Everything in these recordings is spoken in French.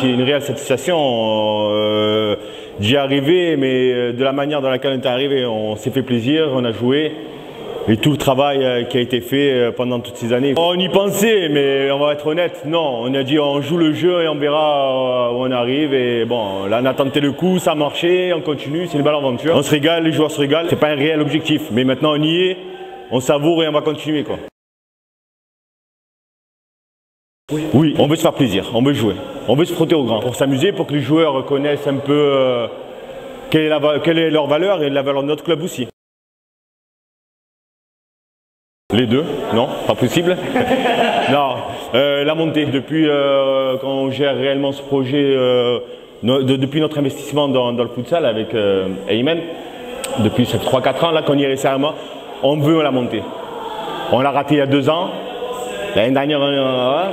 C'est une réelle satisfaction d'y arriver, mais de la manière dans laquelle on est arrivé, on s'est fait plaisir, on a joué. Et tout le travail qui a été fait pendant toutes ces années. On y pensait, mais on va être honnête, non. On a dit on joue le jeu et on verra où on arrive. Et bon, là on a tenté le coup, ça a marché, on continue, c'est une belle aventure. On se régale, les joueurs se régalent. C'est pas un réel objectif, mais maintenant on y est, on savoure et on va continuer, quoi. Oui, on veut se faire plaisir, on veut jouer, on veut se frotter au grand pour s'amuser, pour que les joueurs connaissent un peu quelle est leur valeur et la valeur de notre club aussi. Les deux, non, pas possible. Non, la montée. Depuis qu'on gère réellement ce projet, depuis notre investissement dans le futsal avec Ayman, depuis 3-4 ans là qu'on y est récemment, on veut la montée. On l'a raté il y a 2 ans. L'année dernière,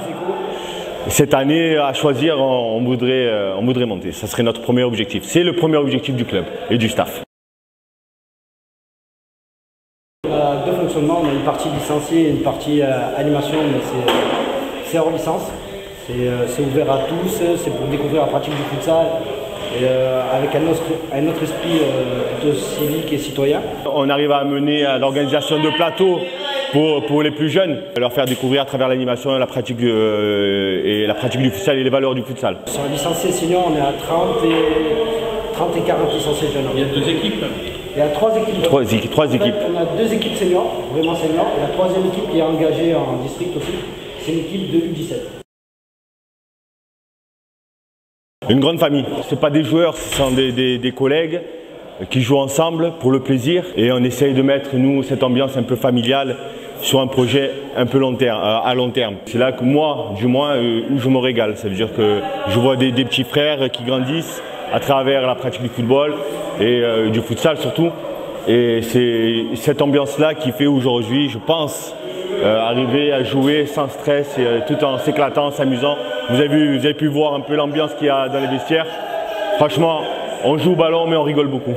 cette année, à choisir, on voudrait monter. Ça serait notre premier objectif. C'est le premier objectif du club et du staff. Deux fonctionnements, on a une partie licenciée et une partie animation, mais c'est hors licence. C'est ouvert à tous, c'est pour découvrir la pratique du futsal et avec un autre esprit plutôt civique et citoyen. On arrive à amener à l'organisation de plateaux pour les plus jeunes, leur faire découvrir à travers l'animation la pratique du futsal et les valeurs du futsal. Sur les licenciés seniors, on est à 30 et 40 licenciés jeunes. Il y a 2 équipes. Il y a 3 équipes. Trois équipes. On a 2 équipes seniors, vraiment seniors. Et la 3e équipe qui est engagée en district aussi, c'est l'équipe de U17. Une grande famille. Ce ne sont pas des joueurs, ce sont des collègues qui jouent ensemble pour le plaisir. Et on essaye de mettre, nous, cette ambiance un peu familiale sur un projet un peu à long terme. C'est là que moi, du moins, où je me régale. Ça veut dire que je vois des petits frères qui grandissent à travers la pratique du football et du futsal surtout. Et c'est cette ambiance-là qui fait aujourd'hui, je pense, arriver à jouer sans stress, tout en s'éclatant, en s'amusant. Vous avez pu voir un peu l'ambiance qu'il y a dans les vestiaires. Franchement, on joue au ballon mais on rigole beaucoup.